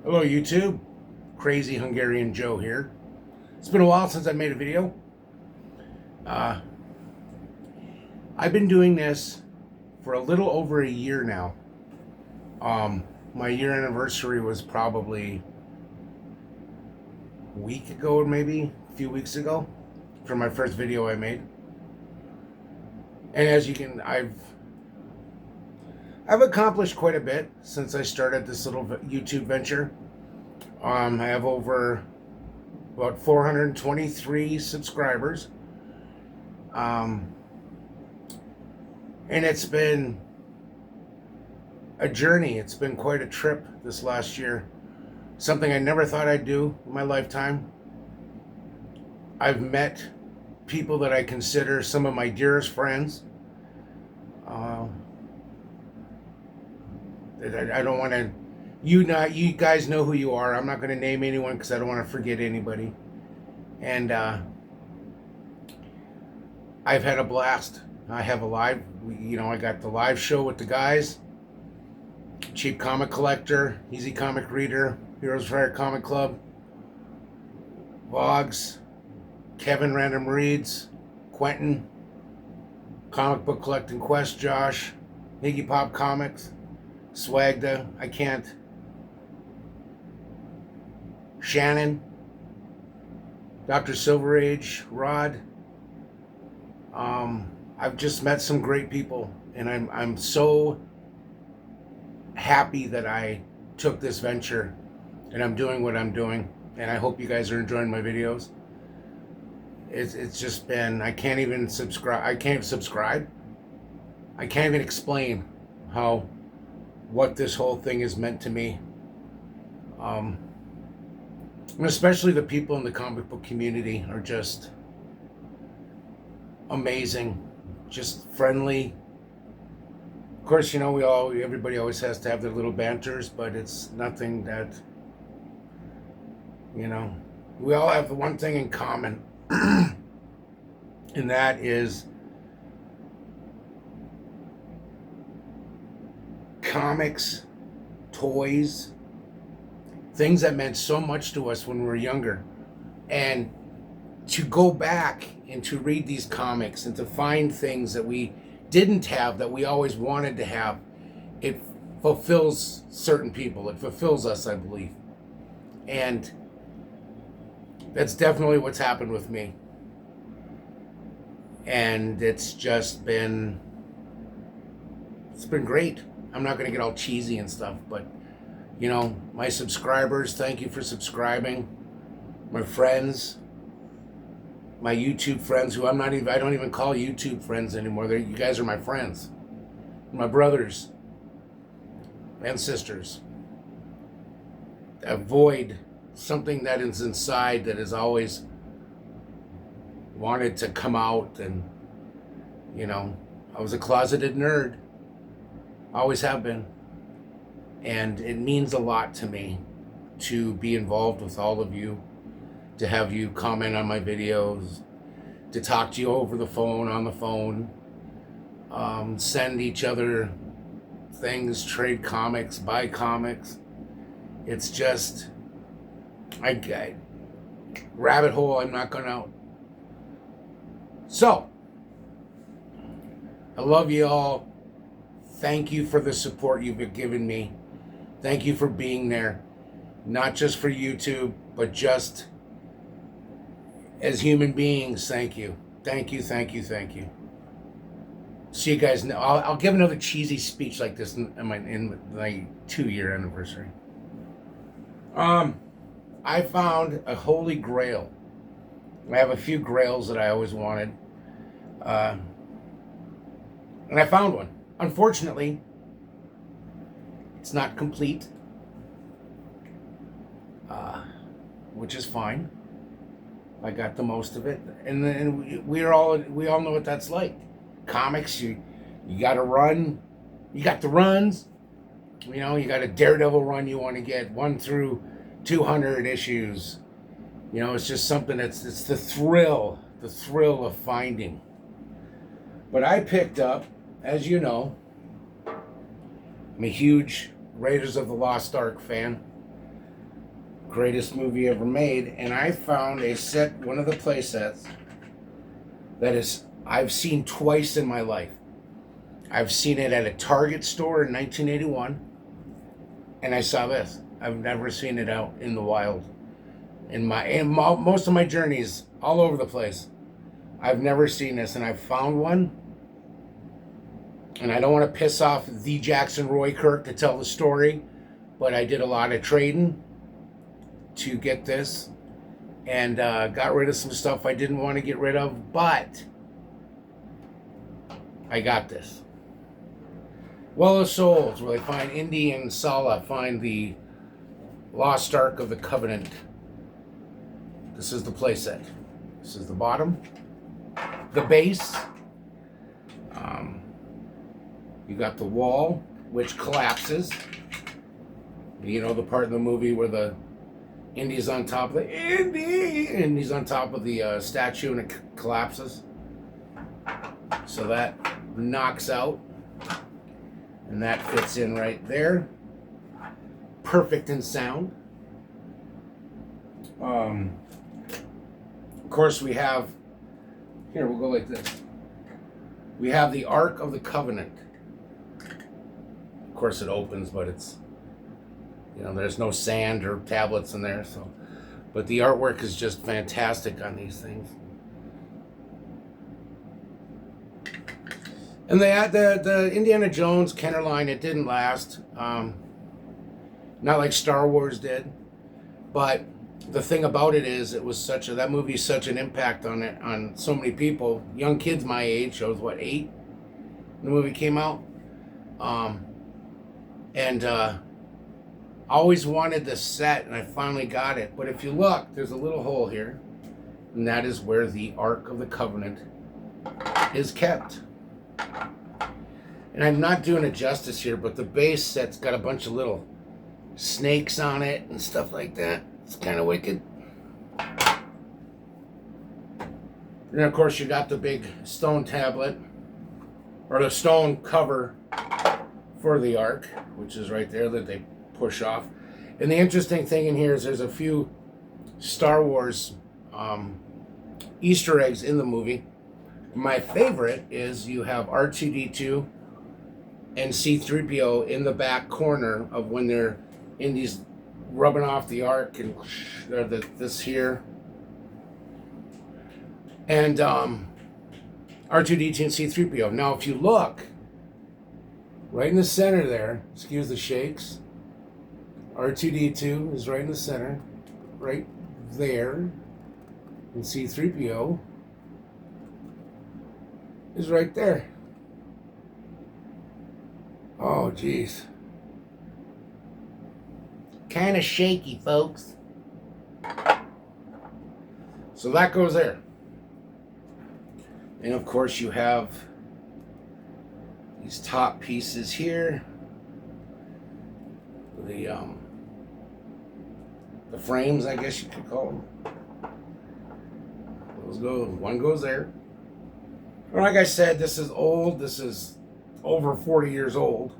Hello YouTube, Crazy Hungarian Joe here. It's been a while since I made a video. Uh, I've been doing this for a little over a year now. My year anniversary was probably a week ago, or maybe a few weeks ago, for my first video I made. And as you can, I've accomplished quite a bit since I started this little YouTube venture. I have over about 423 subscribers. And it's been a journey. It's been quite a trip this last year. Something I never thought I'd do in my lifetime. I've met people that I consider some of my dearest friends. I don't want to. You guys know who you are. I'm not going to name anyone because I don't want to forget anybody. And I've had a blast. I have a live. I got the live show with the guys. Cheap Comic Collector, Easy Comic Reader, Heroes Fire Comic Club, Vlogs, Kevin Random Reads, Quentin, Comic Book Collecting Quest, Josh, Iggy Pop Comics, Swagda, I can't, Shannon, Dr. Silver Age, Rod. I've just met some great people, and I'm so happy that I took this venture and I'm doing what I'm doing, and I hope you guys are enjoying my videos. It's just been, I can't even subscribe. I can't even explain what this whole thing has meant to me. And especially the people in the comic book community are just amazing, just friendly. Of course, everybody always has to have their little banters, but it's nothing that, we all have the one thing in common, and that is comics, toys, things that meant so much to us when we were younger. And to go back and to read these comics and to find things that we didn't have that we always wanted to have, it fulfills certain people. It fulfills us, I believe. And that's definitely what's happened with me. And it's been great. I'm not going to get all cheesy and stuff, but my subscribers, thank you for subscribing. My friends, my YouTube friends, who I don't even call YouTube friends anymore. You guys are my friends, my brothers and sisters. Avoid something that is inside that has always wanted to come out. And I was a closeted nerd, always have been, and it means a lot to me to be involved with all of you, to have you comment on my videos, to talk to you over the phone, on the phone, send each other things, trade comics, buy comics. It's just, I rabbit hole I'm not going out. So, I love you all. Thank you for the support you've given me. Thank you for being there, not just for YouTube, but just as human beings. Thank you. Thank you, thank you, thank you. See you guys. I'll give another cheesy speech like this in my 2-year anniversary. I found a holy grail. I have a few grails that I always wanted. And I found one. Unfortunately, it's not complete, which is fine. I got the most of it, and then we all know what that's like. Comics, you got to run, you got the runs. You got a Daredevil run you want to get 1 through 200 issues. It's just something it's the thrill of finding. But I picked up, as you know, I'm a huge Raiders of the Lost Ark fan. greatest movie ever made, and I found a set, one of the play sets, that is I've seen twice in my life. I've seen it at a Target store in 1981, and I saw this. I've never seen it out in the wild. Most of my journeys all over the place, I've never seen this, and I found one. And I don't want to piss off the Jackson Roy Kirk to tell the story, but I did a lot of trading to get this, and got rid of some stuff I didn't want to get rid of, but I got this. Well of Souls, where they find Indy and Sala find the Lost Ark of the Covenant. This is the playset. This is the bottom. The base. You got the wall, which collapses. You know the part in the movie where the Indy's on top of Indy's on top of the statue and it collapses. So that knocks out. And that fits in right there. Perfect in sound. Of course, we have, here, we'll go like this. We have the Ark of the Covenant. Of course, it opens, but it's, you know, there's no sand or tablets in there. So, but the artwork is just fantastic on these things. And they had the Indiana Jones Kenner line. It didn't last, not like Star Wars did. But the thing about it is, it was that movie is such an impact on so many people. Young kids my age. I was what, 8 when the movie came out, and I always wanted this set, and I finally got it. But if you look, there's a little hole here, and that is where the Ark of the Covenant is kept. And I'm not doing it justice here, but the base set's got a bunch of little snakes on it and stuff like that. It's kind of wicked. And of course you got the big stone tablet, or the stone cover for the Ark, which is right there that they push off. And the interesting thing in here is there's a few Star Wars Easter eggs in the movie. My favorite is you have R2-D2 and C-3PO in the back corner of when they're in these rubbing off the Ark, and this here. And R2-D2 and C-3PO. Now, if you look, right in the center there, excuse the shakes, R2-D2 is right in the center, right there, and C-3PO is right there. Oh, geez. Kind of shaky, folks. So that goes there. And of course you have these top pieces here. The frames, I guess you could call them. One goes there. And like I said, this is old. This is over 40 years old.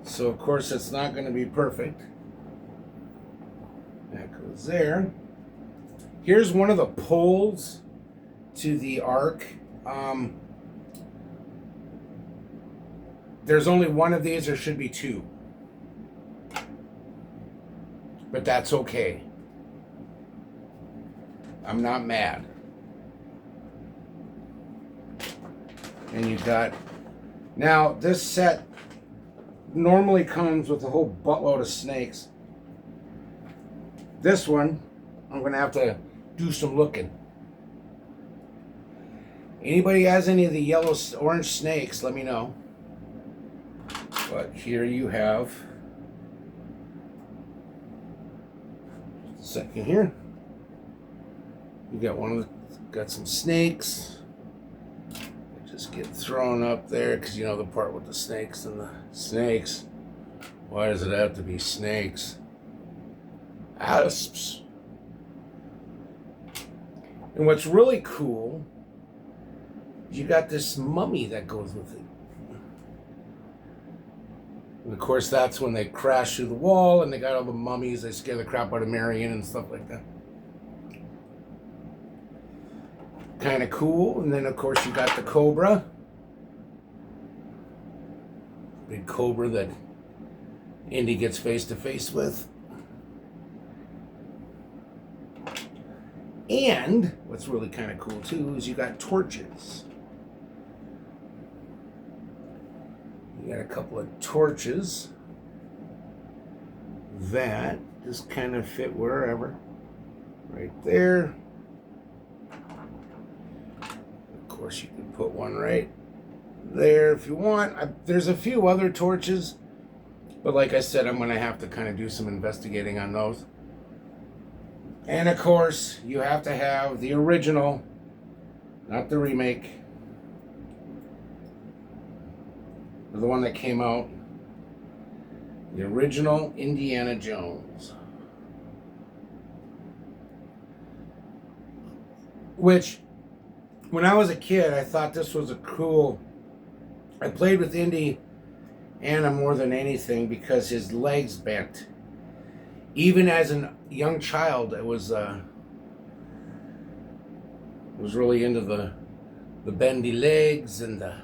So of course it's not going to be perfect. That goes there. Here's one of the poles to the Ark. There's only one of these. There should be 2. But that's okay. I'm not mad. And you got, now this set normally comes with a whole buttload of snakes. This one, I'm gonna have to do some looking. Anybody has any of the yellow, orange snakes, let me know. But here you have, just a second here. You got got some snakes. Just get thrown up there because you know the part with the snakes and the snakes. Why does it have to be snakes? Asps. And what's really cool, you got this mummy that goes with it. And of course, that's when they crash through the wall and they got all the mummies. They scare the crap out of Marion and stuff like that. Kind of cool. And then, of course, you got the Cobra. Big Cobra that Indy gets face to face with. And what's really kind of cool, too, is you got torches. You got a couple of torches that just kind of fit wherever. Right there. Of course, you can put one right there if you want. There's a few other torches, but like I said, I'm going to have to kind of do some investigating on those. And of course, you have to have the original, not the remake, or the one that came out, the original Indiana Jones. Which, when I was a kid, I thought this was a cool... I played with Indy Anna more than anything because his legs bent. Even as a young child, I was really into the bendy legs, and the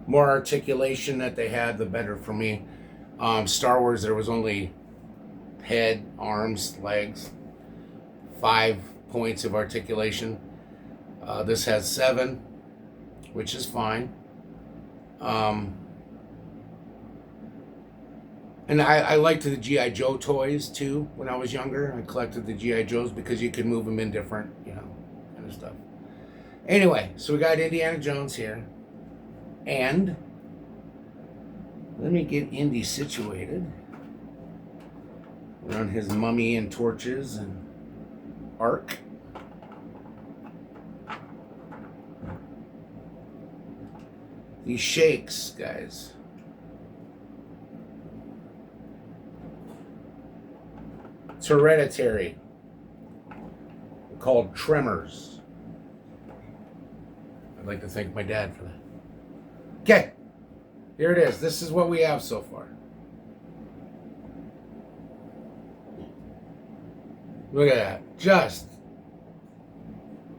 more articulation that they had, the better for me. Star Wars, there was only head, arms, legs, 5 points of articulation. This has 7, which is fine. And I liked the G.I. Joe toys, too, when I was younger. I collected the G.I. Joes because you could move them in different, kind of stuff. Anyway, so we got Indiana Jones here. And let me get Indy situated around his mummy and torches and ark. These shakes, guys. It's hereditary. They're called tremors. I'd like to thank my dad for that. Okay, here it is. This is what we have so far. Look at that. Just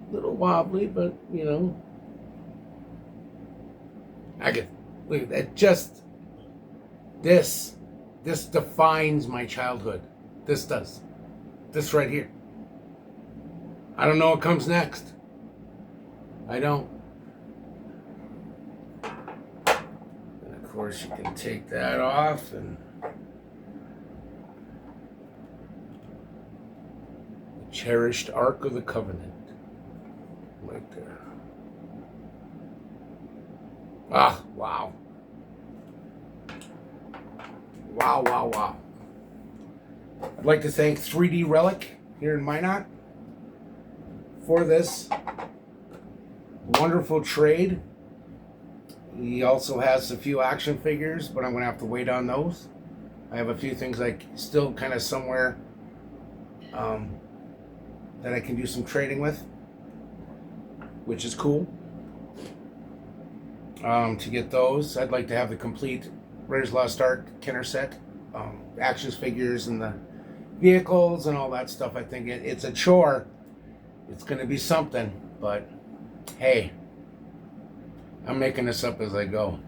a little wobbly, but, I could, look at that. Just, this defines my childhood. This does. This right here. I don't know what comes next. I don't. And of course, you can take that off and the cherished Ark of the Covenant. Right there. Ah, wow. Wow, wow, wow. I'd like to thank 3D Relic here in Minot for this wonderful trade. He also has a few action figures, but I'm going to have to wait on those. I have a few things like still kind of somewhere that I can do some trading with, which is cool. To get those, I'd like to have the complete Raiders Lost Ark Kenner set, action figures and the vehicles and all that stuff. I think it's a chore. It's going to be something, but hey, I'm making this up as I go.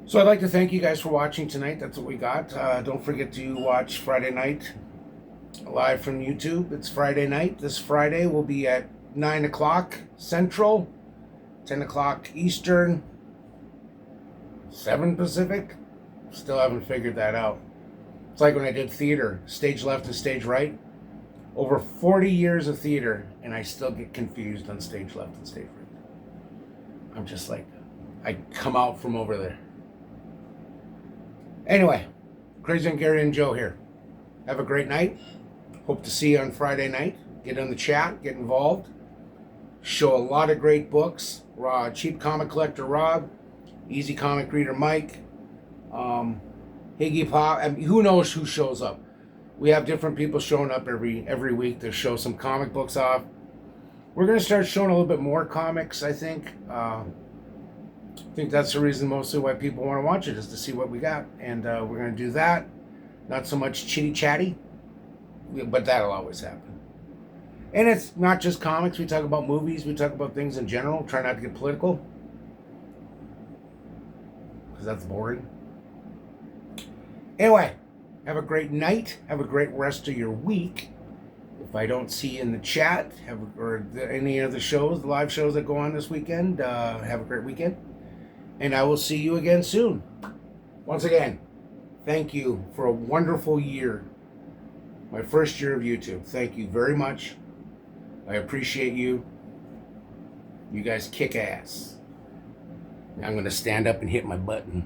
So I'd like to thank you guys for watching tonight. That's what we got. Don't forget to watch Friday night live from YouTube. It's Friday night. This Friday will be at 9 o'clock Central, 10 o'clock Eastern, 7 Pacific. Still haven't figured that out. It's like when I did theater, stage left and stage right. Over 40 years of theater, and I still get confused on stage left and stage right. I'm just like, I come out from over there. Anyway, Crazy and Gary and Joe here. Have a great night. Hope to see you on Friday night. Get in the chat, get involved. Show a lot of great books. Cheap Comic Collector Rob, Easy Comic Reader Mike, Higgy Pop. I mean, who knows who shows up? We have different people showing up every week to show some comic books off. We're going to start showing a little bit more comics, I think. I think think that's the reason mostly why people want to watch it, is to see what we got. And we're going to do that. Not so much chitty chatty, but that'll always happen. And it's not just comics. We talk about movies. We talk about things in general. Try not to get political, because that's boring. Anyway, have a great night. Have a great rest of your week. If I don't see you in the chat, or any of the shows, the live shows that go on this weekend, have a great weekend. And I will see you again soon. Once again, thank you for a wonderful year. My first year of YouTube. Thank you very much. I appreciate you. You guys kick ass. Now I'm going to stand up and hit my button.